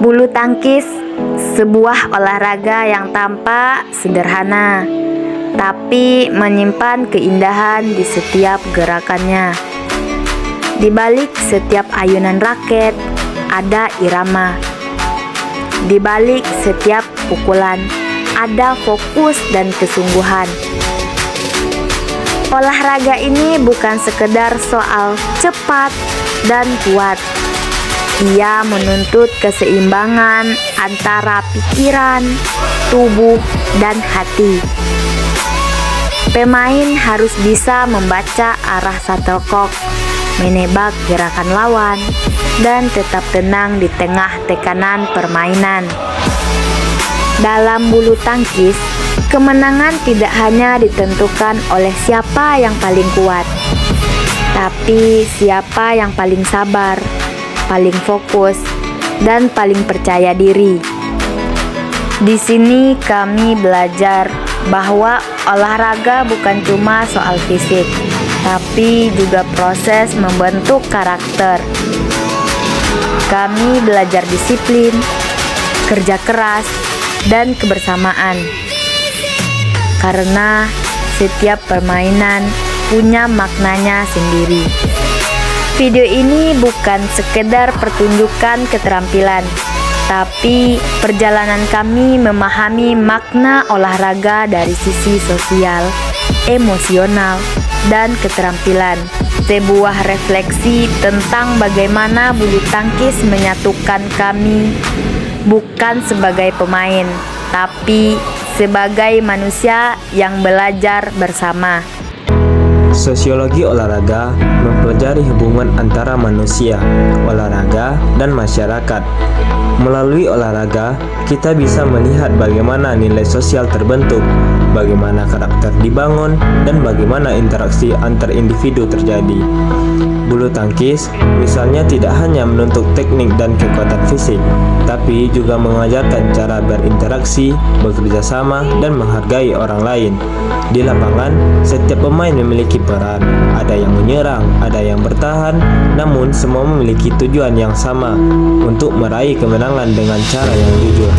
Bulu tangkis, sebuah olahraga yang tampak sederhana, tapi menyimpan keindahan di setiap gerakannya. Di balik setiap ayunan raket, ada irama. Di balik setiap pukulan, ada fokus dan kesungguhan. Olahraga ini bukan sekedar soal cepat dan kuat. Ia menuntut keseimbangan antara pikiran, tubuh, dan hati. Pemain harus bisa membaca arah shuttlecock, menebak gerakan lawan, dan tetap tenang di tengah tekanan permainan. Dalam bulu tangkis, kemenangan tidak hanya ditentukan oleh siapa yang paling kuat, tapi siapa yang paling sabar, paling fokus, dan paling percaya diri. Di sini kami belajar bahwa olahraga bukan cuma soal fisik, tapi juga proses membentuk karakter. Kami belajar disiplin, kerja keras, dan kebersamaan. Karena setiap permainan punya maknanya sendiri. Video ini bukan sekedar pertunjukan keterampilan, tapi perjalanan kami memahami makna olahraga dari sisi sosial, emosional, dan keterampilan. Sebuah refleksi tentang bagaimana bulu tangkis menyatukan kami, bukan sebagai pemain, tapi sebagai manusia yang belajar bersama. Sosiologi olahraga mempelajari hubungan antara manusia, olahraga, dan masyarakat. Melalui olahraga, kita bisa melihat bagaimana nilai sosial terbentuk, bagaimana karakter dibangun, dan bagaimana interaksi antar individu terjadi. Bulu tangkis misalnya tidak hanya menuntut teknik dan kekuatan fisik, tapi juga mengajarkan cara berinteraksi, bekerja sama, dan menghargai orang lain. Di lapangan, setiap pemain memiliki peran, ada yang menyerang, ada yang bertahan, namun semua memiliki tujuan yang sama, untuk meraih kemenangan dengan cara yang jujur.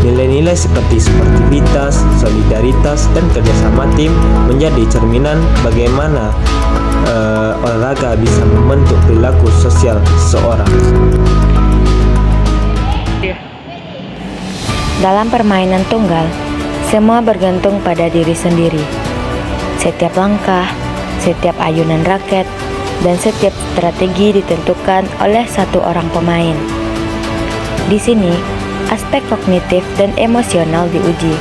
Nilai-nilai seperti sportivitas, solidaritas, dan kerjasama tim menjadi cerminan bagaimana olahraga bisa membentuk perilaku sosial seseorang. Dalam permainan tunggal, semua bergantung pada diri sendiri. Setiap langkah, setiap ayunan raket, dan setiap strategi ditentukan oleh satu orang pemain. Di sini, aspek kognitif dan emosional diuji.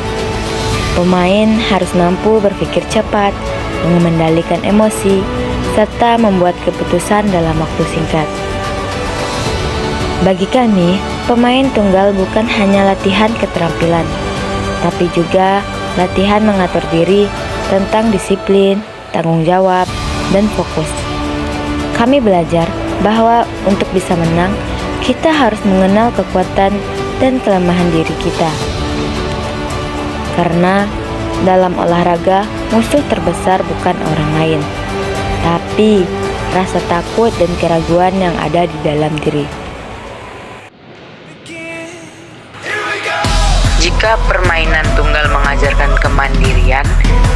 Pemain harus mampu berpikir cepat, mengendalikan emosi, serta membuat keputusan dalam waktu singkat. Bagi kami, pemain tunggal bukan hanya latihan keterampilan, tapi juga latihan mengatur diri tentang disiplin, tanggung jawab, dan fokus. Kami belajar bahwa untuk bisa menang, kita harus mengenal kekuatan dan kelemahan diri kita. Karena dalam olahraga, musuh terbesar bukan orang lain, tapi rasa takut dan keraguan yang ada di dalam diri. Jika permainan tunggal mengajarkan kemandirian,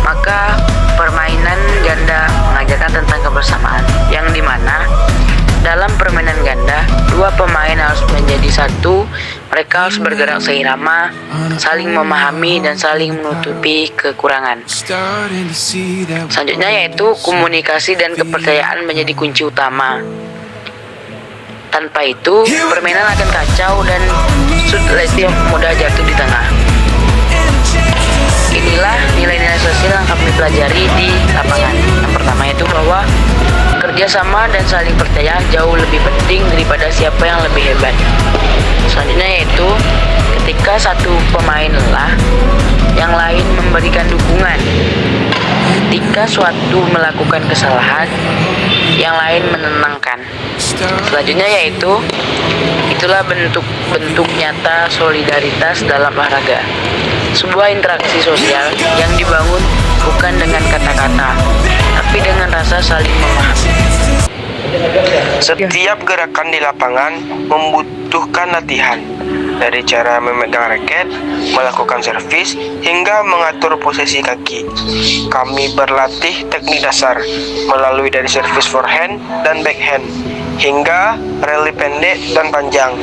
maka permainan ganda mengajarkan tentang kebersamaan, yang dimana dalam permainan ganda, dua pemain harus menjadi satu. Mereka harus bergerak seirama, saling memahami, dan saling menutupi kekurangan. Selanjutnya yaitu komunikasi dan kepercayaan menjadi kunci utama. Tanpa itu, permainan akan kacau dan sudut mudah jatuh di tengah. Inilah nilai-nilai sosial yang kami pelajari di lapangan. Yang pertama itu bahwa kerjasama dan saling percaya jauh lebih penting daripada siapa yang lebih hebat. Selanjutnya yaitu ketika satu pemain lelah, yang lain memberikan dukungan. Ketika suatu melakukan kesalahan, yang lain menenangkan. Selanjutnya yaitu itulah bentuk nyata solidaritas dalam olahraga. Sebuah interaksi sosial yang dibangun bukan dengan kata-kata, tapi dengan rasa saling memahami. Setiap gerakan di lapangan membutuhkan latihan. dari cara memegang raket, melakukan servis, hingga mengatur posisi kaki. Kami berlatih teknik dasar melalui dari servis forehand dan backhand, hingga rally pendek dan panjang.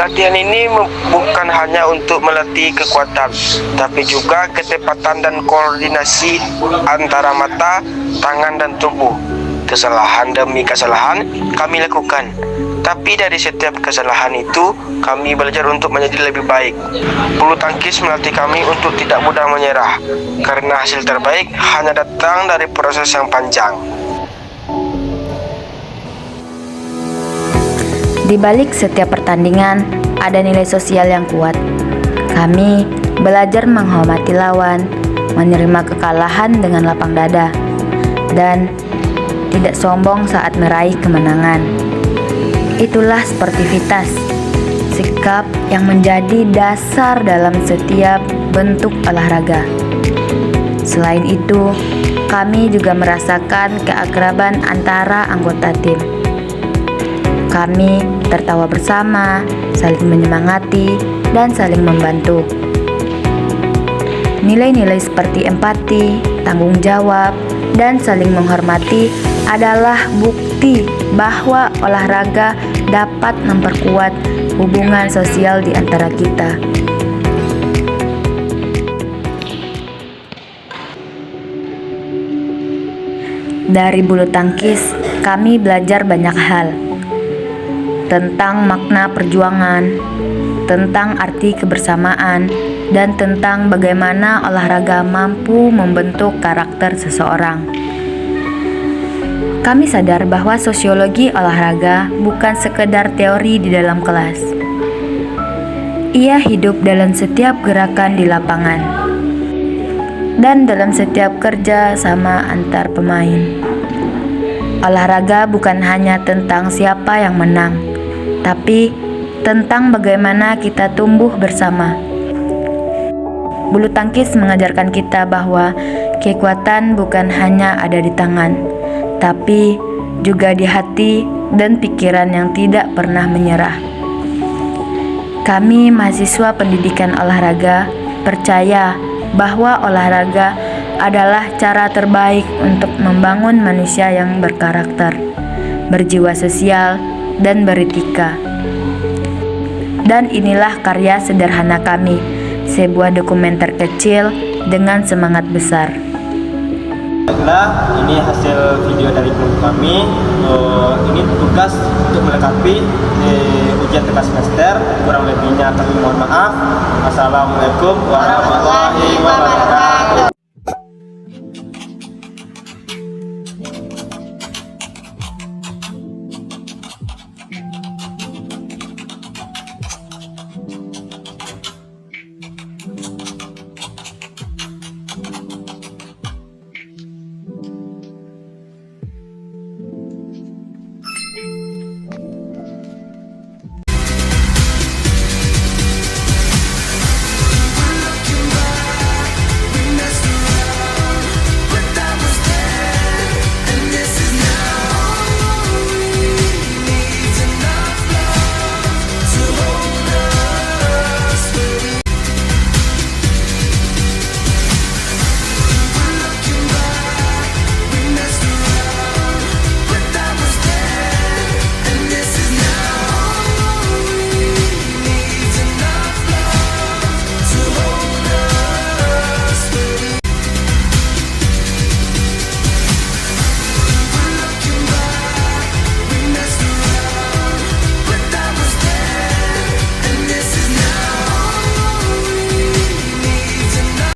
Latihan ini bukan hanya untuk melatih kekuatan, tapi juga ketepatan dan koordinasi antara mata, tangan, dan tubuh. Kesalahan demi kesalahan kami lakukan, tapi dari setiap kesalahan itu kami belajar untuk menjadi lebih baik. Bulu tangkis melatih kami untuk tidak mudah menyerah, karena hasil terbaik hanya datang dari proses yang panjang. Di balik setiap pertandingan, ada nilai sosial yang kuat. Kami belajar menghormati lawan, menerima kekalahan dengan lapang dada, dan tidak sombong saat meraih kemenangan. Itulah sportivitas, sikap yang menjadi dasar dalam setiap bentuk olahraga. Selain itu, kami juga merasakan keakraban antara anggota tim. Kami tertawa bersama, saling menyemangati, dan saling membantu. Nilai-nilai seperti empati, tanggung jawab, dan saling menghormati adalah bukti bahwa olahraga dapat memperkuat hubungan sosial di antara kita. Dari bulu tangkis, kami belajar banyak hal tentang makna perjuangan, tentang arti kebersamaan, dan tentang bagaimana olahraga mampu membentuk karakter seseorang. Kami sadar bahwa sosiologi olahraga bukan sekedar teori di dalam kelas. Ia hidup dalam setiap gerakan di lapangan dan dalam setiap kerja sama antar pemain. Olahraga bukan hanya tentang siapa yang menang, tapi tentang bagaimana kita tumbuh bersama. Bulu tangkis mengajarkan kita bahwa kekuatan bukan hanya ada di tangan, tapi juga di hati dan pikiran yang tidak pernah menyerah. Kami mahasiswa pendidikan olahraga percaya bahwa olahraga adalah cara terbaik untuk membangun manusia yang berkarakter, berjiwa sosial, dan beretika. Dan inilah karya sederhana kami, sebuah dokumenter kecil dengan semangat besar. Baiklah, ini hasil video dari kelompok kami. Ini tugas untuk melengkapi ujian tengah semester. Kurang lebihnya kami mohon maaf. Assalamualaikum warahmatullahi wabarakatuh.